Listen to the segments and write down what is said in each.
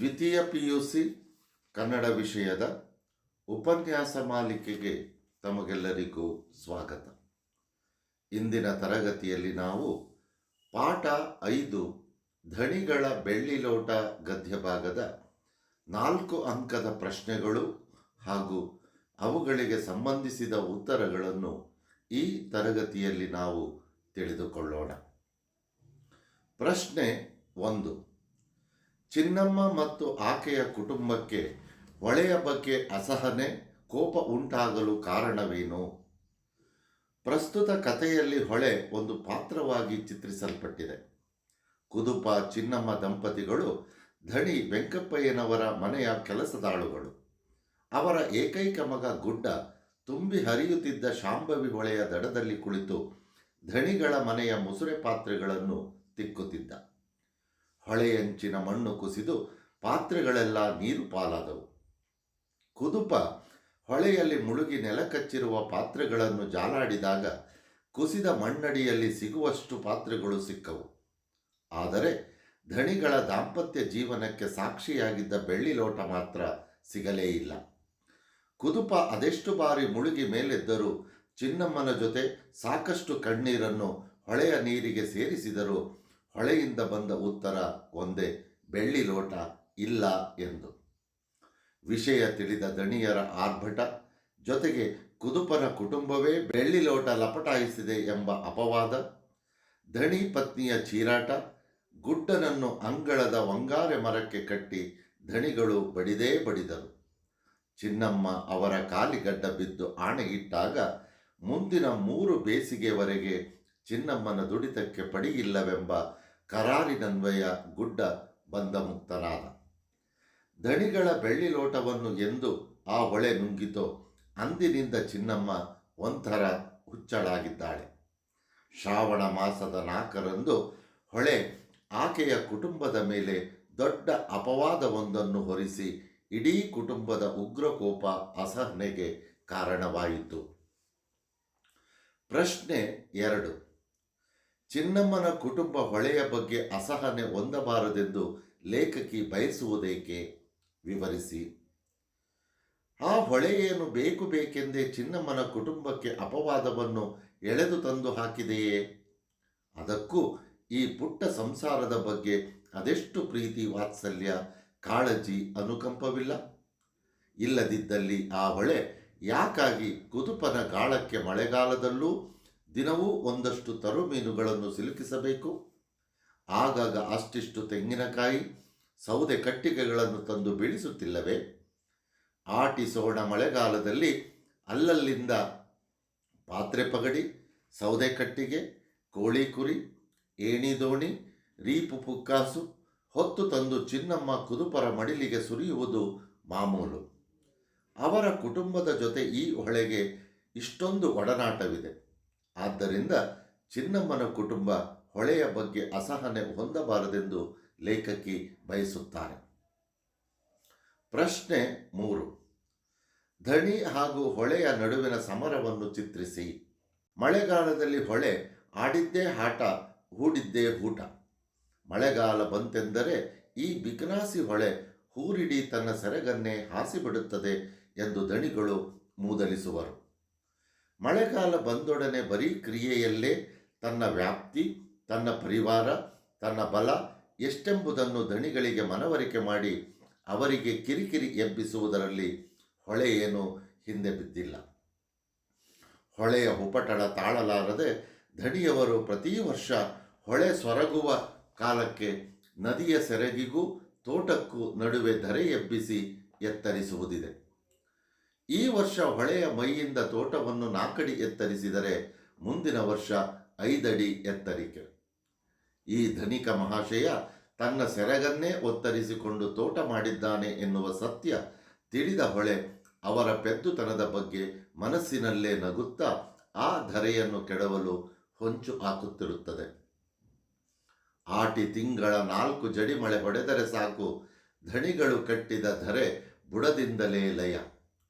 ದ್ವಿತೀಯ PUC ಕನ್ನಡ ವಿಷಯದ ಉಪನ್ಯಾಸ ಮಾಲಿಕೆಗೆ ತಮಗೆಲ್ಲರಿಗೂ ಸ್ವಾಗತ. ಇಂದಿನ ತರಗತಿಯಲ್ಲಿ ನಾವು ಪಾಠ 5 ಧಣಿಗಳ ಬೆಳ್ಳಿ ಲೋಟ ಗದ್ಯ ಭಾಗದ 4 ಅಂಕದ ಪ್ರಶ್ನೆಗಳು ಹಾಗೂ ಅವುಗಳಿಗೆ ಸಂಬಂಧಿಸಿದ ಉತ್ತರಗಳನ್ನು ಈ ತರಗತಿಯಲ್ಲಿ ನಾವು ತಿಳಿದುಕೊಳ್ಳೋಣ. ಪ್ರಶ್ನೆ 1. ಚಿನ್ನಮ್ಮ ಮತ್ತು ಆಕೆಯ ಕುಟುಂಬಕ್ಕೆ ಹೊಳೆಯ ಬಗ್ಗೆ ಅಸಹನೆ, ಕೋಪ ಉಂಟಾಗಲು ಕಾರಣವೇನು? ಪ್ರಸ್ತುತ ಕಥೆಯಲ್ಲಿ ಹೊಳೆ ಒಂದು ಪಾತ್ರವಾಗಿ ಚಿತ್ರಿಸಲ್ಪಟ್ಟಿದೆ. ಕುದುಪ ಚಿನ್ನಮ್ಮ ದಂಪತಿಗಳು ಧಣಿ ವೆಂಕಪ್ಪಯ್ಯನವರ ಮನೆಯ ಕೆಲಸದಾಳುಗಳು. ಅವರ ಏಕೈಕ ಮಗ ಗುಡ್ಡ ತುಂಬಿ ಹರಿಯುತ್ತಿದ್ದ ಶಾಂಭವಿ ಹೊಳೆಯ ದಡದಲ್ಲಿ ಕುಳಿತು ಧಣಿಗಳ ಮನೆಯ ಮುಸುರೆ ಪಾತ್ರೆಗಳನ್ನು ತಿಕ್ಕುತ್ತಿದ್ದ. ಹೊಳೆಯಂಚಿನ ಮಣ್ಣು ಕುಸಿದು ಪಾತ್ರೆಗಳೆಲ್ಲ ನೀರು ಪಾಲಾದವು. ಕುದುಪ ಹೊಳೆಯಲ್ಲಿ ಮುಳುಗಿ ನೆಲಕಚ್ಚಿರುವ ಪಾತ್ರೆಗಳನ್ನು ಜಾಲಾಡಿದಾಗ ಕುಸಿದ ಮಣ್ಣಡಿಯಲ್ಲಿ ಸಿಗುವಷ್ಟು ಪಾತ್ರೆಗಳು ಸಿಕ್ಕವು. ಆದರೆ ಧಣಿಗಳ ದಾಂಪತ್ಯ ಜೀವನಕ್ಕೆ ಸಾಕ್ಷಿಯಾಗಿದ್ದ ಬೆಳ್ಳಿ ಲೋಟ ಮಾತ್ರ ಸಿಗಲೇ ಇಲ್ಲ. ಕುದುಪ ಅದೆಷ್ಟು ಬಾರಿ ಮುಳುಗಿ ಮೇಲೆದ್ದರೂ ಚಿನ್ನಮ್ಮನ ಜೊತೆ ಸಾಕಷ್ಟು ಕಣ್ಣೀರನ್ನು ಹೊಳೆಯ ನೀರಿಗೆ ಸೇರಿಸಿದರೂ ಹೊಳೆಯಿಂದ ಬಂದ ಉತ್ತರ ಒಂದೇ: ಬೆಳ್ಳಿ ಲೋಟ ಇಲ್ಲ ಎಂದು. ವಿಷಯ ತಿಳಿದ ದಣಿಯರ ಆರ್ಭಟ, ಜೊತೆಗೆ ಕುದುಪನ ಕುಟುಂಬವೇ ಬೆಳ್ಳಿ ಲೋಟ ಲಪಟಾಯಿಸಿದೆ ಎಂಬ ಅಪವಾದ, ಧಣಿ ಪತ್ನಿಯ ಚೀರಾಟ, ಗುಡ್ಡನನ್ನು ಅಂಗಳದ ವಂಗಾರೆ ಮರಕ್ಕೆ ಕಟ್ಟಿ ಧಣಿಗಳು ಬಡಿದೇ ಬಡಿದರು. ಚಿನ್ನಮ್ಮ ಅವರ ಕಾಲಿಗಡ್ಡ ಬಿದ್ದು ಆಣೆಯಿಟ್ಟಾಗ ಮುಂದಿನ 3 ಬೇಸಿಗೆವರೆಗೆ ಚಿನ್ನಮ್ಮನ ದುಡಿತಕ್ಕೆ ಪಡಿಯಿಲ್ಲವೆಂಬ ಕರಾರಿನನ್ವಯ ಗುಡ್ಡ ಬಂಧಮುಕ್ತನಾದ. ಧಣಿಗಳ ಬೆಳ್ಳಿ ಲೋಟವನ್ನು ಎಂದು ಆ ಹೊಳೆ ನುಂಗಿತೋ ಅಂದಿನಿಂದ ಚಿನ್ನಮ್ಮ ಒಂಥರ ಹುಚ್ಚಳಾಗಿದ್ದಾಳೆ. ಶ್ರಾವಣ ಮಾಸದ 4ರಂದು ಹೊಳೆ ಆಕೆಯ ಕುಟುಂಬದ ಮೇಲೆ ದೊಡ್ಡ ಅಪವಾದವೊಂದನ್ನು ಹೊರಿಸಿ ಇಡೀ ಕುಟುಂಬದ ಉಗ್ರಕೋಪ, ಅಸಹನೆಗೆ ಕಾರಣವಾಯಿತು. ಪ್ರಶ್ನೆ 2. ಚಿನ್ನಮ್ಮನ ಕುಟುಂಬ ಹೊಳೆಯ ಬಗ್ಗೆ ಅಸಹನೆ ಹೊಂದಬಾರದೆಂದು ಲೇಖಕಿ ಬಯಸುವುದೇಕೆ? ವಿವರಿಸಿ. ಆ ಹೊಳೆಯೇನು ಬೇಕೆಂದೇ ಚಿನ್ನಮ್ಮನ ಕುಟುಂಬಕ್ಕೆ ಅಪವಾದವನ್ನು ಎಳೆದು ತಂದು ಹಾಕಿದೆಯೇ? ಅದಕ್ಕೂ ಈ ಪುಟ್ಟ ಸಂಸಾರದ ಬಗ್ಗೆ ಅದೆಷ್ಟು ಪ್ರೀತಿ, ವಾತ್ಸಲ್ಯ, ಕಾಳಜಿ, ಅನುಕಂಪವಿಲ್ಲ? ಇಲ್ಲದಿದ್ದಲ್ಲಿ ಆ ಹೊಳೆ ಯಾಕಾಗಿ ಕುದುಪನ ಗಾಳಕ್ಕೆ ಮಳೆಗಾಲದಲ್ಲೂ ದಿನವೂ ಒಂದಷ್ಟು ತರುಮೀನುಗಳನ್ನು ಸಿಲುಕಿಸಬೇಕು? ಆಗಾಗ ಅಷ್ಟಿಷ್ಟು ತೆಂಗಿನಕಾಯಿ, ಸೌದೆ ಕಟ್ಟಿಗೆಗಳನ್ನು ತಂದು ಬೀಳಿಸುತ್ತಿಲ್ಲವೇ? ಆಟಿಸೋಣ ಮಳೆಗಾಲದಲ್ಲಿ ಅಲ್ಲಲ್ಲಿಂದ ಪಾತ್ರೆ ಪಗಡಿ, ಸೌದೆ ಕಟ್ಟಿಗೆ, ಕೋಳಿ ಕುರಿ, ಏಣಿ ದೋಣಿ, ರೀಪು ಪುಕ್ಕಾಸು ಹೊತ್ತು ತಂದು ಚಿನ್ನಮ್ಮ ಕುದುಪರ ಮಡಿಲಿಗೆ ಸುರಿಯುವುದು ಮಾಮೂಲು. ಅವರ ಕುಟುಂಬದ ಜೊತೆ ಈ ಹೊಳೆಗೆ ಇಷ್ಟೊಂದು ಒಡನಾಟವಿದೆ. ಆದ್ದರಿಂದ ಚಿನ್ನಮ್ಮನ ಕುಟುಂಬ ಹೊಳೆಯ ಬಗ್ಗೆ ಅಸಹನೆ ಹೊಂದಬಾರದೆಂದು ಲೇಖಕಿ ಬಯಸುತ್ತಾರೆ. ಪ್ರಶ್ನೆ 3. ಧಣಿ ಹಾಗೂ ಹೊಳೆಯ ನಡುವಿನ ಸಮರವನ್ನು ಚಿತ್ರಿಸಿ. ಮಳೆಗಾಲದಲ್ಲಿ ಹೊಳೆ ಆಡಿದ್ದೇ ಆಟ, ಹೂಡಿದ್ದೇ ಹೂಟ. ಮಳೆಗಾಲ ಬಂತೆಂದರೆ ಈ ಬಿಕನಾಸಿ ಹೊಳೆ ಹೂರಿಡಿ ತನ್ನ ಸೆರಗನ್ನೇ ಹಾಸಿಬಿಡುತ್ತದೆ ಎಂದು ದಣಿಗಳು ಮೂದಲಿಸುವರು. ಮಳೆಗಾಲ ಬಂದೊಡನೆ ಬರೀ ಕ್ರಿಯೆಯಲ್ಲೇ ತನ್ನ ವ್ಯಾಪ್ತಿ, ತನ್ನ ಪರಿವಾರ, ತನ್ನ ಬಲ ಎಷ್ಟೆಂಬುದನ್ನು ದಣಿಗಳಿಗೆ ಮನವರಿಕೆ ಮಾಡಿ ಅವರಿಗೆ ಕಿರಿಕಿರಿ ಎಬ್ಬಿಸುವುದರಲ್ಲಿ ಹೊಳೆ ಏನು ಹಿಂದೆ ಬಿದ್ದಿಲ್ಲ. ಹೊಳೆಯ ಹುಪಟಳ ತಾಳಲಾರದೆ ಧಣಿಯವರು ಪ್ರತಿ ವರ್ಷ ಹೊಳೆ ಸೊರಗುವ ಕಾಲಕ್ಕೆ ನದಿಯ ಸೆರಗಿಗೂ ತೋಟಕ್ಕೂ ನಡುವೆ ಧರೆ ಎಬ್ಬಿಸಿ ಎತ್ತರಿಸುವುದಿದೆ. ಈ ವರ್ಷ ಹೊಳೆಯ ಮೈಯಿಂದ ತೋಟವನ್ನು 4 ಅಡಿ ಎತ್ತರಿಸಿದರೆ ಮುಂದಿನ ವರ್ಷ 5 ಅಡಿ ಎತ್ತರಿಕೆ. ಈ ಧನಿಕ ಮಹಾಶಯ ತನ್ನ ಸೆರಗನ್ನೇ ಒತ್ತರಿಸಿಕೊಂಡು ತೋಟ ಮಾಡಿದ್ದಾನೆ ಎನ್ನುವ ಸತ್ಯ ತಿಳಿದ ಹೊಳೆ ಅವರ ಪೆದ್ದುತನದ ಬಗ್ಗೆ ಮನಸ್ಸಿನಲ್ಲೇ ನಗುತ್ತಾ ಆ ಧರೆಯನ್ನು ಕೆಡವಲು ಹೊಂಚು ಹಾಕುತ್ತಿರುತ್ತದೆ. ಆಟಿ ತಿಂಗಳ 4 ಜಡಿ ಮಳೆ ಹೊಡೆದರೆ ಸಾಕು, ಧಣಿಗಳು ಕಟ್ಟಿದ ಧರೆ ಬುಡದಿಂದಲೇ ಲಯ.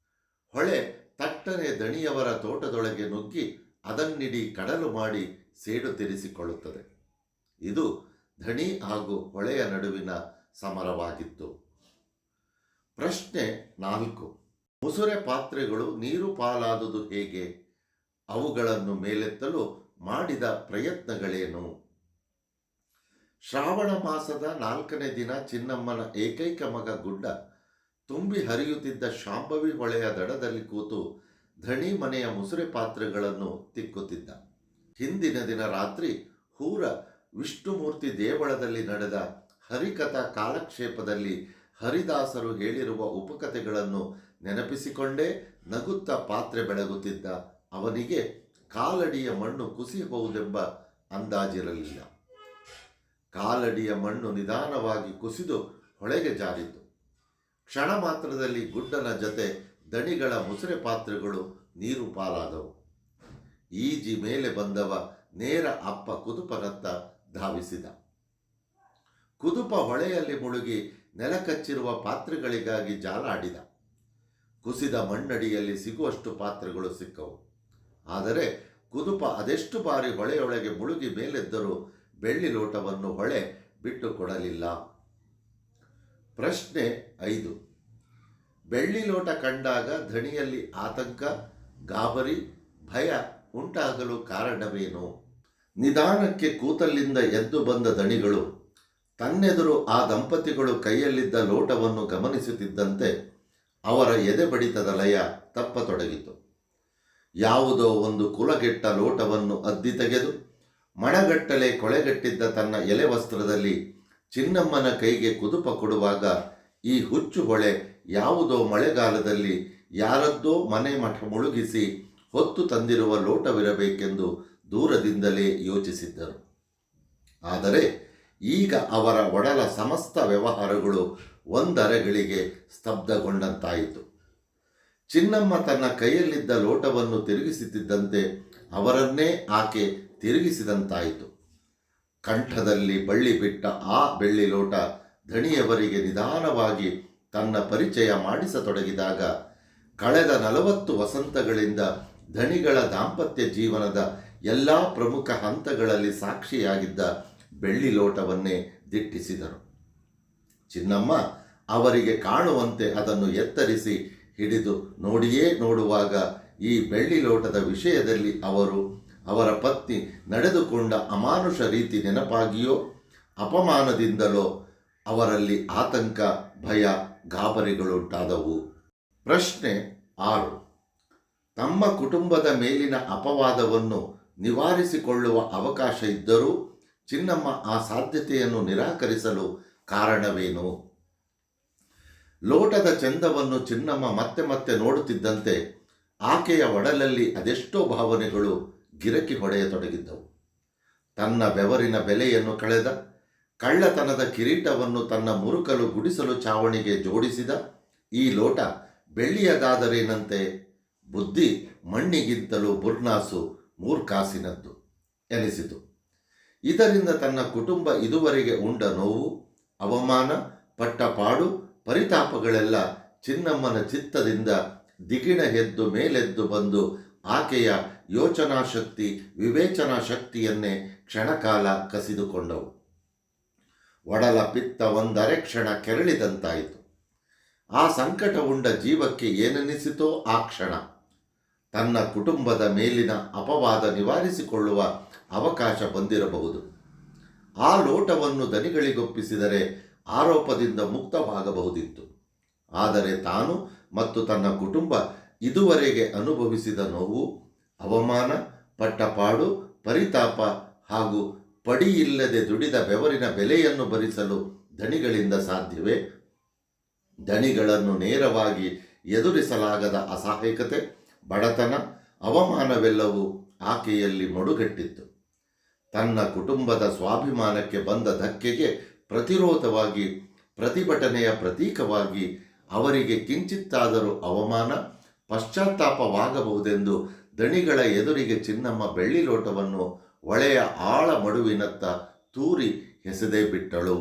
ಹೊಳೆ ತಟ್ಟನೆ ದಣಿಯವರ ತೋಟದೊಳಗೆ ನುಗ್ಗಿ ಅದನ್ನಿಡೀ ಕಡಲು ಮಾಡಿ ಸೇಡು ತೀರಿಸಿಕೊಳ್ಳುತ್ತದೆ. ಇದು ಧಣಿ ಹಾಗೂ ಹೊಳೆಯ ನಡುವಿನ ಸಮರವಾಗಿತ್ತು. ಪ್ರಶ್ನೆ 4. ಮುಸುರೆ ಪಾತ್ರೆಗಳು ನೀರು ಪಾಲಾದುದು ಹೇಗೆ? ಅವುಗಳನ್ನು ಮೇಲೆತ್ತಲು ಮಾಡಿದ ಪ್ರಯತ್ನಗಳೇನು? ಶ್ರಾವಣ ಮಾಸದ 4ನೇ ದಿನ ಚಿನ್ನಮ್ಮನ ಏಕೈಕ ಮಗ ಗುಡ್ಡ ತುಂಬಿ ಹರಿಯುತ್ತಿದ್ದ ಶಾಂಭವಿ ಹೊಳೆಯ ದಡದಲ್ಲಿ ಕೂತು ಧಣಿ ಮನೆಯ ಮುಸುರೆ ಪಾತ್ರೆಗಳನ್ನು ತಿಕ್ಕುತ್ತಿದ್ದ. ಹಿಂದಿನ ದಿನ ರಾತ್ರಿ ಹೂರ ವಿಷ್ಣುಮೂರ್ತಿ ದೇವಳದಲ್ಲಿ ನಡೆದ ಹರಿಕಥಾ ಕಾಲಕ್ಷೇಪದಲ್ಲಿ ಹರಿದಾಸರು ಹೇಳಿರುವ ಉಪಕಥೆಗಳನ್ನು ನೆನಪಿಸಿಕೊಂಡೇ ನಗುತ್ತಾ ಪಾತ್ರೆ ಬೆಳಗುತ್ತಿದ್ದ ಅವನಿಗೆ ಕಾಲಡಿಯ ಮಣ್ಣು ಕುಸಿಯಬಹುದೆಂಬ ಅಂದಾಜಿರಲಿಲ್ಲ. ಕಾಲಡಿಯ ಮಣ್ಣು ನಿಧಾನವಾಗಿ ಕುಸಿದು ಹೊಳೆಗೆ ಜಾರಿತು. ಕ್ಷಣ ಮಾತ್ರದಲ್ಲಿ ಗುಡ್ಡನ ಜತೆ ದಣಿಗಳ ಮುಸುರೆ ಪಾತ್ರೆಗಳು ನೀರು ಪಾಲಾದವು. ಈಜಿ ಮೇಲೆ ಬಂದವ ನೇರ ಅಪ್ಪ ಕುದುಪನತ್ತ ಧಾವಿಸಿದ. ಕುದುಪ ಹೊಳೆಯಲ್ಲಿ ಮುಳುಗಿ ನೆಲಕಚ್ಚಿರುವ ಪಾತ್ರೆಗಳಿಗಾಗಿ ಜಾಲಾಡಿದ. ಕುಸಿದ ಮಣ್ಣಡಿಯಲ್ಲಿ ಸಿಗುವಷ್ಟು ಪಾತ್ರೆಗಳು ಸಿಕ್ಕವು. ಆದರೆ ಕುದುಪ ಅದೆಷ್ಟು ಬಾರಿ ಹೊಳೆಯೊಳಗೆ ಮುಳುಗಿ ಮೇಲೆದ್ದರೂ ಬೆಳ್ಳಿ ಲೋಟವನ್ನು ಹೊಳೆ ಬಿಟ್ಟು ಕೊಡಲಿಲ್ಲ. ಪ್ರಶ್ನೆ 5. ಬೆಳ್ಳಿ ಲೋಟ ಕಂಡಾಗ ಧಣಿಯಲ್ಲಿ ಆತಂಕ, ಗಾಬರಿ, ಭಯ ಉಂಟಾಗಲು ಕಾರಣವೇನು? ನಿಧಾನಕ್ಕೆ ಕೂತಲ್ಲಿಂದ ಎದ್ದು ಬಂದ ದಣಿಗಳು ತನ್ನೆದುರು ಆ ದಂಪತಿಗಳು ಕೈಯಲ್ಲಿದ್ದ ಲೋಟವನ್ನು ಗಮನಿಸುತ್ತಿದ್ದಂತೆ ಅವರ ಎದೆ ಬಡಿತದ ಲಯ ತಪ್ಪತೊಡಗಿತು. ಯಾವುದೋ ಒಂದು ಕುಲಗೆಟ್ಟ ಲೋಟವನ್ನು ಅದ್ದಿ ತೆಗೆದು ಮಣಗಟ್ಟಲೆ ಕೊಳೆಗಟ್ಟಿದ್ದ ತನ್ನ ಎಲೆ ವಸ್ತ್ರದಲ್ಲಿ ಚಿನ್ನಮ್ಮನ ಕೈಗೆ ಕುದುಪ ಕೊಡುವಾಗ ಈ ಹುಚ್ಚು ಹೊಳೆ ಯಾವುದೋ ಮಳೆಗಾಲದಲ್ಲಿ ಯಾರದ್ದೋ ಮನೆ ಮಠ ಮುಳುಗಿಸಿ ಹೊತ್ತು ತಂದಿರುವ ಲೋಟವಿರಬೇಕೆಂದು ದೂರದಿಂದಲೇ ಯೋಚಿಸಿದ್ದರು. ಆದರೆ ಈಗ ಅವರ ಒಡಲ ಸಮಸ್ತ ವ್ಯವಹಾರಗಳು ಒಂದರೆಗಳಿಗೆ ಸ್ತಬ್ಧಗೊಂಡಂತಾಯಿತು. ಚಿನ್ನಮ್ಮ ತನ್ನ ಕೈಯಲ್ಲಿದ್ದ ಲೋಟವನ್ನು ತಿರುಗಿಸುತ್ತಿದ್ದಂತೆ ಅವರನ್ನೇ ಆಕೆ ತಿರುಗಿಸಿದಂತಾಯಿತು. ಕಂಠದಲ್ಲಿ ಬಳ್ಳಿ ಬಿಟ್ಟ ಆ ಬೆಳ್ಳಿ ಲೋಟ ಧಣಿಯವರಿಗೆ ನಿಧಾನವಾಗಿ ತನ್ನ ಪರಿಚಯ ಮಾಡಿಸತೊಡಗಿದಾಗ ಕಳೆದ 40 ವಸಂತಗಳಿಂದ ಧಣಿಗಳ ದಾಂಪತ್ಯ ಜೀವನದ ಎಲ್ಲ ಪ್ರಮುಖ ಹಂತಗಳಲ್ಲಿ ಸಾಕ್ಷಿಯಾಗಿದ್ದ ಬೆಳ್ಳಿ ಲೋಟವನ್ನೇ ದಿಟ್ಟಿಸಿದರು. ಚಿನ್ನಮ್ಮ ಅವರಿಗೆ ಕಾಣುವಂತೆ ಅದನ್ನು ಎತ್ತರಿಸಿ ಹಿಡಿದು ನೋಡಿಯೇ ನೋಡುವಾಗ ಈ ಬೆಳ್ಳಿ ಲೋಟದ ವಿಷಯದಲ್ಲಿ ಅವರ ಪತ್ನಿ ನಡೆದುಕೊಂಡ ಅಮಾನುಷ ರೀತಿ ನೆನಪಾಗಿಯೋ ಅಪಮಾನದಿಂದಲೋ ಅವರಲ್ಲಿ ಆತಂಕ, ಭಯ, ಗಾಬರಿಗಳುಂಟಾದವು. ಪ್ರಶ್ನೆ 6. ತಮ್ಮ ಕುಟುಂಬದ ಮೇಲಿನ ಅಪವಾದವನ್ನು ನಿವಾರಿಸಿಕೊಳ್ಳುವ ಅವಕಾಶ ಇದ್ದರೂ ಚಿನ್ನಮ್ಮ ಆ ಸಾಧ್ಯತೆಯನ್ನು ನಿರಾಕರಿಸಲು ಕಾರಣವೇನು? ಲೋಟದ ಚಂದವನ್ನು ಚಿನ್ನಮ್ಮ ಮತ್ತೆ ಮತ್ತೆ ನೋಡುತ್ತಿದ್ದಂತೆ ಆಕೆಯ ಒಡಲಲ್ಲಿ ಅದೆಷ್ಟೋ ಭಾವನೆಗಳು ಗಿರಕಿ ಹೊಡೆಯತೊಡಗಿದ್ದವು. ತನ್ನ ಬೆವರಿನ ಬೆಲೆಯನ್ನು ಕಳೆದ, ಕಳ್ಳತನದ ಕಿರೀಟವನ್ನು ತನ್ನ ಮುರುಕಲು ಗುಡಿಸಲು ಚಾವಣಿಗೆ ಜೋಡಿಸಿದ ಈ ಲೋಟ ಬೆಳ್ಳಿಯದಾದರೇನಂತೆ? ಬುದ್ಧಿ ಮಣ್ಣಿಗಿಂತಲೂ ಬುರ್ನಾಸು ಮೂರ್ಖಾಸಿನದ್ದು ಎನಿಸಿತು. ಇದರಿಂದ ತನ್ನ ಕುಟುಂಬ ಇದುವರೆಗೆ ಉಂಡ ನೋವು, ಅವಮಾನ, ಪಟ್ಟಪಾಡು, ಪರಿತಾಪಗಳೆಲ್ಲ ಚಿನ್ನಮ್ಮನ ಚಿತ್ತದಿಂದ ದಿಗಿಣ ಎದ್ದು ಮೇಲೆದ್ದು ಬಂದು ಆಕೆಯ ಯೋಚನಾ ಶಕ್ತಿ, ವಿವೇಚನಾ ಶಕ್ತಿಯನ್ನೇ ಕ್ಷಣಕಾಲ ಕಸಿದುಕೊಂಡವು. ಒಡಲ ಪಿತ್ತ ಒಂದರೆ ಕ್ಷಣ ಕೆರಳಿದಂತಾಯಿತು. ಆ ಸಂಕಟ ಉಂಡ ಜೀವಕ್ಕೆ ಏನನ್ನಿಸಿತೋ ಆ ಕ್ಷಣ ತನ್ನ ಕುಟುಂಬದ ಮೇಲಿನ ಅಪವಾದ ನಿವಾರಿಸಿಕೊಳ್ಳುವ ಅವಕಾಶ ಬಂದಿರಬಹುದು. ಆ ಲೋಟವನ್ನು ದನಿಗಳಿಗೊಪ್ಪಿಸಿದರೆ ಆರೋಪದಿಂದ ಮುಕ್ತವಾಗಬಹುದಿತ್ತು. ಆದರೆ ತಾನು ಮತ್ತು ತನ್ನ ಕುಟುಂಬ ಇದುವರೆಗೆ ಅನುಭವಿಸಿದ ನೋವು, ಅವಮಾನ, ಪಟ್ಟಪಾಡು, ಪರಿತಾಪ ಹಾಗೂ ಪಡಿಯಿಲ್ಲದೆ ದುಡಿದ ಬೆವರಿನ ಬೆಲೆಯನ್ನು ಭರಿಸಲು ದಣಿಗಳಿಂದ ಸಾಧ್ಯವೇ? ದಣಿಗಳನ್ನು ನೇರವಾಗಿ ಎದುರಿಸಲಾಗದ ಅಸಹಾಯಕತೆ, ಬಡತನ, ಅವಮಾನವೆಲ್ಲವೂ ಆಕೆಯಲ್ಲಿ ಮಡುಗಟ್ಟಿತ್ತು. ತನ್ನ ಕುಟುಂಬದ ಸ್ವಾಭಿಮಾನಕ್ಕೆ ಬಂದ ಧಕ್ಕೆಗೆ ಪ್ರತಿರೋಧವಾಗಿ, ಪ್ರತಿಭಟನೆಯ ಪ್ರತೀಕವಾಗಿ ಅವರಿಗೆ ಕಿಂಚಿತ್ತಾದರೂ ಅವಮಾನ, ಪಶ್ಚಾತ್ತಾಪವಾಗಬಹುದೆಂದು ದಣಿಗಳ ಎದುರಿಗೆ ಚಿನ್ನಮ್ಮ ಬೆಳ್ಳಿ ಲೋಟವನ್ನು ಒಳೆಯ ಆಳ ಮಡುವಿನತ್ತ ತೂರಿ ಎಸೆದೇ ಬಿಟ್ಟಳು.